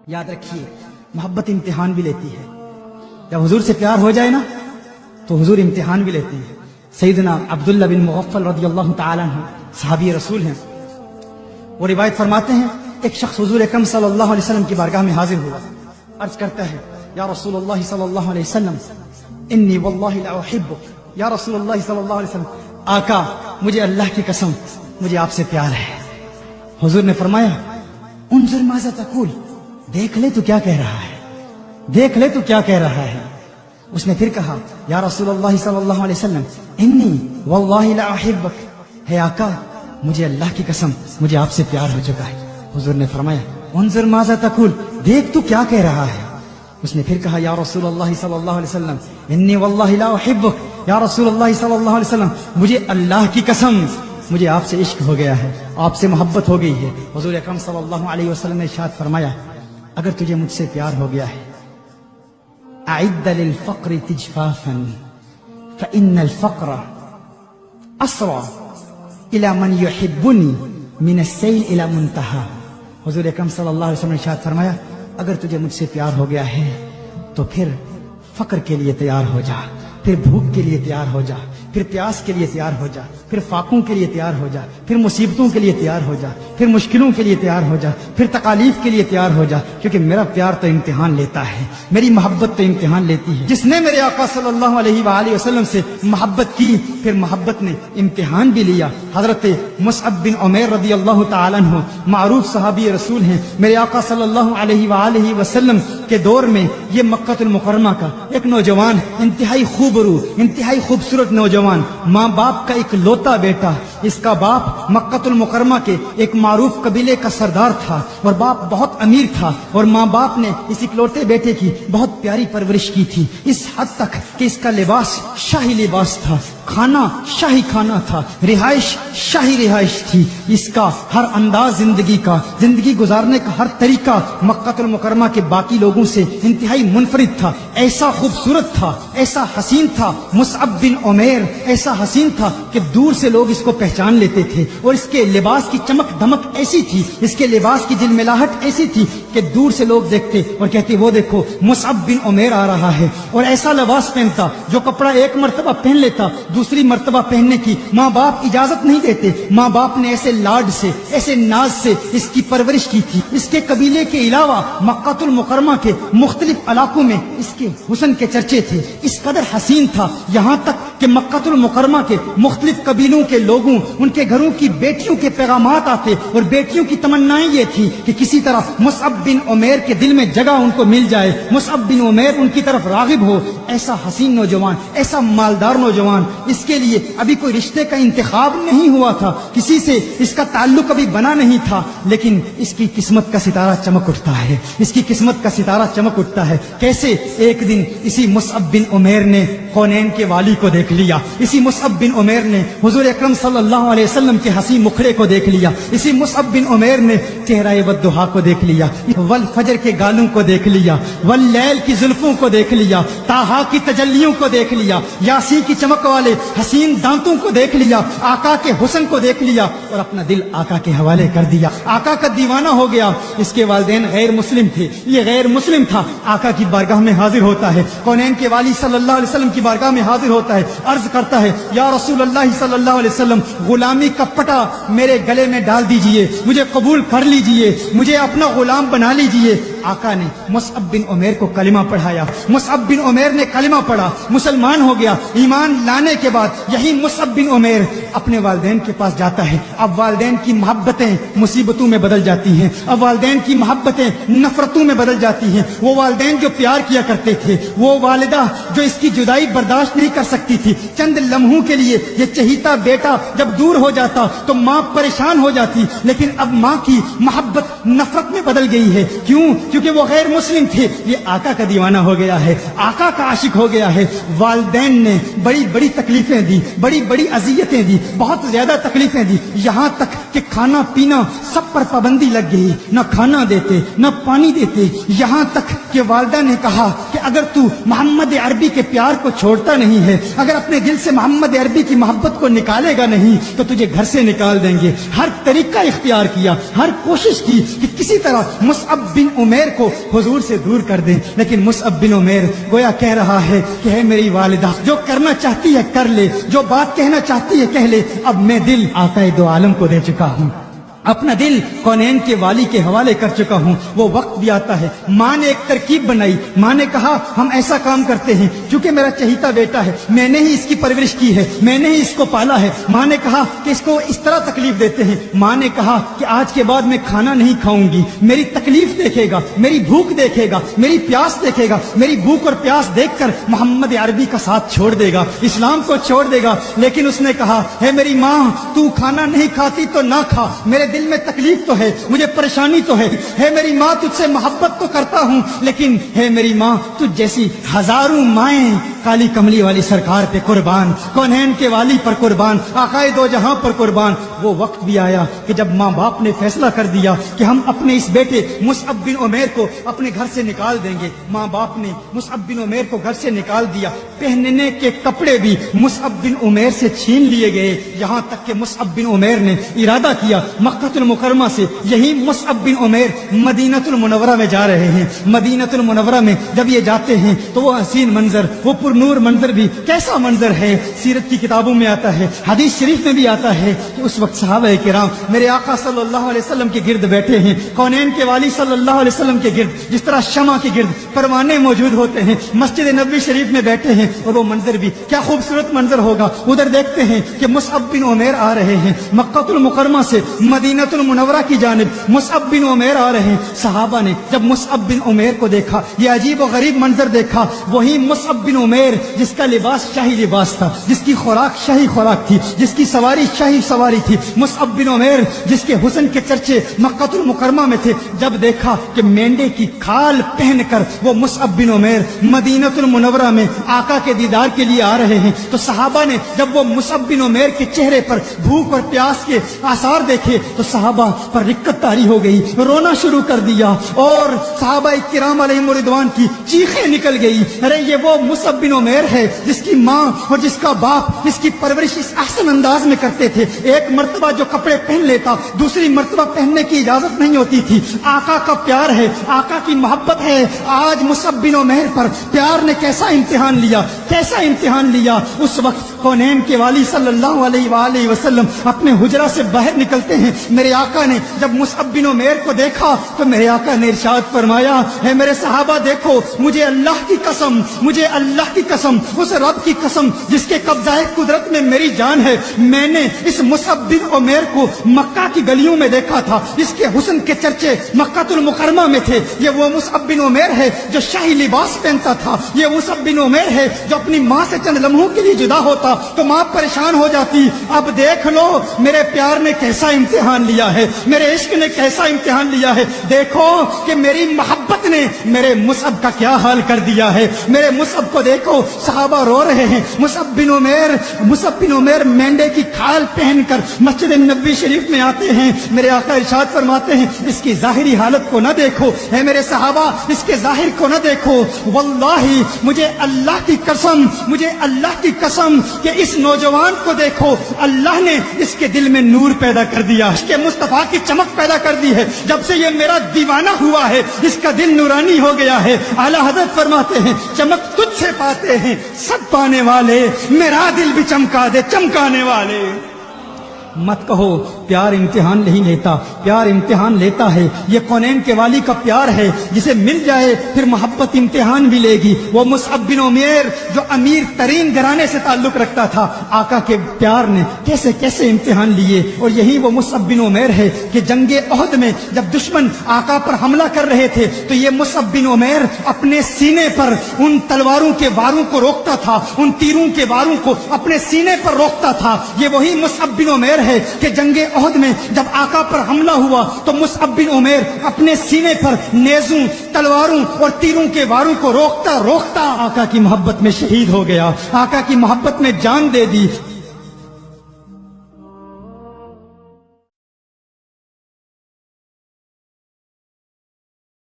याद रखिए, मोहब्बत इम्तिहान भी लेती है। जब हुजूर से प्यार हो जाए ना तो हुजूर इम्तिहान भी लेते हैं। सैयदना अब्दुल्ला बिन मुगफ्फल रदियल्लाहु ताला अन्हु सहाबी रसूल हैं। वो रिवायत फरमाते हैं, एक शख्स हुजूर अकरम सल्लल्लाहु अलैहि वसल्लम की बारगाह में हाजिर हुआ। अर्ज करता है, या रसूलुल्लाह सल्लल्लाहु अलैहि वसल्लम, इन्नी वल्लाहि ला उहिब्बुक। या रसूलुल्लाह सल्लल्लाहु अलैहि वसल्लम, आका मुझे अल्लाह की कसम मुझे आपसे प्यार है। हुजूर ने फरमाया, उन्जुर माज़ा तक़ूल, देख ले तू क्या कह रहा है, देख ले तू क्या कह रहा है। उसने फिर कहा, या रसूलुल्लाह सल्लल्लाहु अलैहि वसल्लम, इन्नी वल्लाहि ला उहिब्बुक, है आका मुझे अल्लाह की कसम मुझे आपसे प्यार हो चुका है। हुजूर ने फरमाया, उन्जुर माज़ा तक़ूल, देख तू क्या कह रहा है। उसने फिर कहा, या रसूलुल्लाह सल्लल्लाहु अलैहि वसल्लम, इन्नी वल्लाहि ला उहिब्बुक, या रसूलुल्लाह सल्लल्लाहु अलैहि वसल्लम, मुझे अल्लाह की कसम मुझे आपसे इश्क हो गया है, आपसे मोहब्बत हो गई है। हुजूर अकरम सल्लल्लाहु अलैहि वसल्लम ने इरशाद फरमाया, अगर तुझे मुझसे प्यार हो गया है, अइद्द लिल फ़क्र तिजफाफन फ़इन्नल फ़क्र अस्रा इला मन युहिब्बुनी मिन अस्सैल इला मुंतहा। हुजूर अकरम सल्लल्लाहु अलैहि वसल्लम ने इरशाद फरमाया, अगर तुझे मुझसे प्यार हो गया है तो फिर फक्र के लिए तैयार हो जा, फिर भूख के लिए तैयार हो जा, फिर प्यास के लिए तैयार हो जा, फिर फाकों के लिए तैयार हो जा, फिर मुसीबतों के लिए तैयार हो जा, फिर मुश्किलों के लिए तैयार हो जा, फिर तकालीफ के लिए तैयार हो जा, क्योंकि मेरा प्यार तो इम्तिहान लेता है, मेरी मोहब्बत तो इम्तिहान लेती है। जिसने मेरे आका सल्लल्लाहु अलैहि वसल्लम से मोहब्बत की, फिर मोहब्बत ने इम्तिहान भी लिया। हजरत मुसअब बिन उमैर रदियल्लाहु ताला अन्हु मारूफ सहाबी रसूल हैं। मेरे आका सल्लल्लाहु अलैहि वसल्लम के दौर में ये मक्कतुल मुकर्रमा का एक नौजवान, इंतहाई खूबरू, इंतहाई खूबसूरत नौजवान, माँ बाप का एक लौता बेटा। इसका बाप मक्कतुल मुकर्रमा के एक मारूफ कबीले का सरदार था और बाप बहुत अमीर था, और माँ बाप ने इस इकलौते बेटे की बहुत प्यारी परवरिश की थी, इस हद तक कि इसका लिबास शाही लिबास था, खाना शाही खाना था, रिहाइश शाही रिहाइश थी। इसका हर अंदाज जिंदगी का, जिंदगी गुजारने का हर तरीका मक्कतुल मुकर्रमा के बाकी लोगों से इंतहाई मुनफरिद था। ऐसा खूबसूरत था, ऐसा हसीन था मुसअब बिन उमैर, ऐसा हसीन था कि दूर से लोग इसको पहचान लेते थे। और इसके लिबास की चमक दमक ऐसी थी, इसके लिबास की झिलमिलाहट ऐसी थी कि दूर से लोग देखते और कहते, वो देखो मुसअब बिन उमैर आ रहा है। और ऐसा लिबास पहनता, जो कपड़ा एक मर्तबा पहन लेता दूसरी मर्तबा पहनने की माँ बाप इजाजत नहीं देते। माँ बाप ने ऐसे लाड से, ऐसे नाज से इसकी परवरिश की थी। इसके कबीले के अलावा मक्कतुल मुकर्रमा के मुख्तलिफ इलाकों में इसके हुस्न के चर्चे थे। इस कदर हसीन था, यहाँ तक कि मक्कतुल मुकर्रमा के मुख्तलिफ कबीलों के लोगों, उनके घरों की बेटियों के पैगामात आते और बेटियों की तमन्नाएं ये थी कि किसी तरह मुसअब बिन उमैर के दिल में जगह उनको मिल जाए, मुसअब बिन उमैर उनकी तरफ रागिब हो। ऐसा हसीन नौजवान, ऐसा मालदार नौजवान, इसके लिए अभी कोई रिश्ते का इंतखाब नहीं हुआ था, किसी से इसका ताल्लुक अभी बना नहीं था, लेकिन इसकी किस्मत का सितारा चमक उठता है, इसकी किस्मत का सितारा चमक उठता है। कैसे? एक दिन इसी मुसअब बिन उमैर ने कौनैन के वाली को देख लिया, इसी मुसअब बिन उमैर ने हुजूर अकरम सल्लल्लाहु अलैहि वसल्लम के हसीन मुखड़े को देख लिया, इसी मुसअब बिन उमैर ने चेहरा बद्दुहा को देख लिया, वल फजर के गालों को देख लिया, वल लैल की जुल्फों को देख लिया, ताहा की तजल्लियों को देख लिया, यासीन की चमक वाले हसीन दांतों को देख लिया, आका के हुस्न को देख लिया और अपना दिल आका के हवाले कर दिया। आका का दीवाना हो गया। इसके वालिदैन गैर मुस्लिम थे, ये गैर मुस्लिम था। आका की बारगाह में हाजिर होता है, कौनैन के वाली सल्लल्लाहु अलैहि वसल्लम की बारगाह में हाजिर होता है, अर्ज करता है, या रसूलल्लाह सल्लल्लाहु अलैहि वसल्लम, गुलामी का पटा मेरे गले में डाल दीजिए, मुझे कबूल कर लीजिए, मुझे अपना गुलाम बना लीजिए। आका ने मुसअब बिन उमैर को कलिमा पढ़ाया, मुसअब बिन उमैर ने कलिमा पढ़ा, मुसलमान हो गया। ईमान लाने के बाद यही मुसअब बिन उमैर अपने वालिदैन के पास जाता है। अब वालिदैन की मोहब्बतें मुसीबतों में बदल जाती हैं, अब वालिदैन की मोहब्बतें नफरतों में बदल जाती हैं। वो वालिदैन जो प्यार किया करते थे, वो वालिदा जो इसकी जुदाई बर्दाश्त नहीं कर सकती थी, चंद लम्हों के लिए ये चहीता बेटा जब दूर हो जाता तो माँ परेशान हो जाती, लेकिन अब माँ की मोहब्बत नफरत में बदल गई है। क्यों? क्योंकि वो गैर मुस्लिम थे, ये आका का दीवाना हो गया है, आका का आशिक हो गया है। वालिदैन ने बड़ी बड़ी तकलीफें दी, बड़ी बड़ी अजियतें दी, बहुत ज्यादा तकलीफें दी, यहाँ तक कि खाना पीना सब पर पाबंदी लग गई, न खाना देते न पानी देते। यहाँ तक कि वालिदा ने कहा कि अगर तू मोहम्मद अरबी के प्यार को छोड़ता नहीं है, अगर अपने दिल से मोहम्मद अरबी की मोहब्बत को निकालेगा नहीं तो तुझे घर से निकाल देंगे। हर तरीका इख्तियार किया, हर कोशिश की कि किसी तरह मुसअब बिन उमैर عمیر کو حضور سے دور کر دیں. لیکن مصعب بن عمیر گویا کہہ رہا ہے کہ ہے میری والدہ، جو کرنا چاہتی ہے کر لے، جو بات کہنا چاہتی ہے کہہ لے. اب میں دل آقا دو عالم کو دے چکا ہوں، اپنا دل کونین کے والی کے حوالے کر چکا ہوں. وہ وقت بھی آتا ہے. ماں نے ایک ترکیب بنائی. ماں نے کہا ہم ایسا کام کرتے ہیں، کیونکہ میرا چہیتا بیٹا ہے، میں نے ہی اس کی پرورش کی ہے، میں نے ہی اس کو پالا ہے. ماں نے کہا کہ اس کو اس طرح تکلیف دیتے ہیں. ماں نے کہا کہ آج کے بعد میں کھانا نہیں کھاؤں گی، میری تکلیف دیکھے گا، میری بھوک دیکھے گا، میری پیاس دیکھے گا. میری بھوک اور پیاس دیکھ کر محمد عربی کا ساتھ چھوڑ دے گا، اسلام کو چھوڑ دے گا. لیکن اس نے کہا ہے میری ماں، تو کھانا نہیں کھاتی تو نہ کھا، میرے دل میں تکلیف تو ہے، مجھے پریشانی تو ہے میری ماں، تجھ سے محبت تو کرتا ہوں، لیکن ہے میری ماں تجھ جیسی ہزاروں مائیں کالی کملی والی سرکار پہ قربان، کونین کے والی پر قربان، آقائے دو جہاں پر قربان. وہ وقت بھی آیا کہ جب ماں باپ نے فیصلہ کر دیا کہ ہم اپنے اس بیٹے مصعب بن عمیر کو اپنے گھر سے نکال دیں گے. ماں باپ نے مصعب بن عمیر کو گھر سے نکال دیا. پہننے کے کپڑے بھی مصعب بن عمیر سے چھین لیے گئے، یہاں تک کہ مصعب بن عمیر نے ارادہ کیا مکہ المکرمہ سے یہی مصعب بن عمیر مدینۃ المنورہ میں جا رہے ہیں. مدینۃ المنورہ میں جب یہ جاتے ہیں تو وہ حسین منظر، وہ پرنور منظر بھی کیسا منظر ہے، سیرت کی کتابوں میں آتا ہے، حدیث شریف میں بھی آتا ہے کہ اس وقت صحابہ کرام میرے آقا صلی اللہ علیہ وسلم کے گرد بیٹھے ہیں، کونین کے والی صلی اللہ علیہ وسلم کے گرد جس طرح شمع کے گرد پروانے موجود ہوتے ہیں، مسجد نبوی شریف میں بیٹھے ہیں. اور وہ منظر بھی کیا خوبصورت منظر ہوگا. ادھر دیکھتے ہیں کہ مصعب بن عمیر آ رہے ہیں مکہ المکرمہ سے مدینۃ المنورہ کی جانب. مصعب بن عمیر آ رہے ہیں. صحابہ نے جب مصعب بن عمیر کو دیکھا، یہ عجیب و غریب منظر دیکھا. وہی مصعب بن عمیر جس کا لباس شاہی لباس تھا، جس کی خوراک شاہی خوراک تھی، جس کی سواری شاہی سواری تھی. مصعب بن عمیر جس کے حسن کے چرچے مکہ المکرمہ میں تھے. جب دیکھا کہ مینڈے کی کھال پہن کر وہ مصعب بن عمیر مدینۃ المنورہ میں آقا کے دیدار کے لیے آ رہے ہیں، تو صحابہ نے جب وہ مصعب بن عمیر کے چہرے پر بھوک اور پیاس کے آثار دیکھے تو صحابہ پر رکت طاری ہو گئی، رونا شروع کر دیا. اور صحابہ کرام علیہم رضوان کی چیخیں نکل گئی. ارے یہ وہ مصعب بن عمیر ہے جس کی ماں اور جس کا باپ جس کی پرورش اس احسن انداز میں کرتے تھے. ایک مرتبہ جو کپڑے پہن لیتا دوسری مرتبہ پہننے کی اجازت نہیں ہوتی تھی. آقا کا پیار ہے، آقا کی محبت ہے. آج مصعب بن عمیر پر پیار نے کیسا امتحان لیا، کیسا امتحان لیا. اس وقت کونین کے والی صلی اللہ علیہ وآلہ وسلم اپنے حجرہ سے باہر نکلتے ہیں. میرے آقا نے جب مصعب بن عمیر کو دیکھا تو میرے آقا نے ارشاد فرمایا ہے میرے صحابہ دیکھو، مجھے اللہ کی قسم، مجھے اللہ کی قسم، اس رب کی قسم جس کے قبضہ قدرت میں میری جان ہے، میں نے اس مصعب بن عمیر کو مکہ کی گلیوں میں دیکھا تھا. اس کے حسن کے چرچے مکہ المکرمہ میں تھے. یہ وہ مصعب بن عمیر ہے جو شاہی لباس پہنتا تھا. یہ مصعب بن عمیر ہے جو اپنی ماں سے چند لمحوں کے لیے جدا ہوتا تو ماں پریشان ہو جاتی. اب دیکھ لو میرے پیار نے کیسا امتحان لیا ہے، میرے عشق نے کیسا امتحان لیا ہے. دیکھو کہ میری محبت نے میرے مصعب کا کیا حال کر دیا ہے. میرے مصعب کو دیکھو، صحابہ رو رہے ہیں. مصعب بن عمیر مینڈے کی کھال پہن کر مسجد نبوی شریف میں آتے ہیں. میرے آقا ارشاد فرماتے ہیں اس کی ظاہری حالت کو نہ دیکھو، اے میرے صحابہ اس کے ظاہر کو نہ دیکھو. واللہ مجھے اللہ کی قسم، مجھے اللہ کی قسم کہ اس نوجوان کو دیکھو، اللہ نے اس کے دل میں نور پیدا کر دیا، اس کے مصطفیٰ کی چمک پیدا کر دی ہے. جب سے یہ میرا دیوانہ ہوا ہے اس کا دل نورانی ہو گیا ہے. اعلیٰ حضرت فرماتے ہیں چمک تجھ سے پاتے ہیں سب پانے والے، میرا دل بھی چمکا دے چمکانے والے. مت کہو پیار امتحان نہیں لیتا، پیار امتحان لیتا ہے. یہ کونین کے والی کا پیار ہے، جسے مل جائے پھر محبت امتحان بھی لے گی. وہ مصعب بن عمیر جو امیر ترین گھرانے سے تعلق رکھتا تھا، آقا کے پیار نے کیسے کیسے امتحان لیے. اور یہی وہ مصعب بن عمیر ہے کہ جنگ احد میں جب دشمن آقا پر حملہ کر رہے تھے تو یہ مصعب بن عمیر اپنے سینے پر ان تلواروں کے واروں کو روکتا تھا، ان تیروں کے واروں کو اپنے سینے پر روکتا تھا. یہ وہی مصعب بن عمیر ہے کہ جنگ احد میں جب آقا پر حملہ ہوا تو مصعب بن عمیر اپنے سینے پر نیزوں، تلواروں اور تیروں کے واروں کو روکتا روکتا آقا کی محبت میں شہید ہو گیا، آقا کی محبت میں جان دے دی.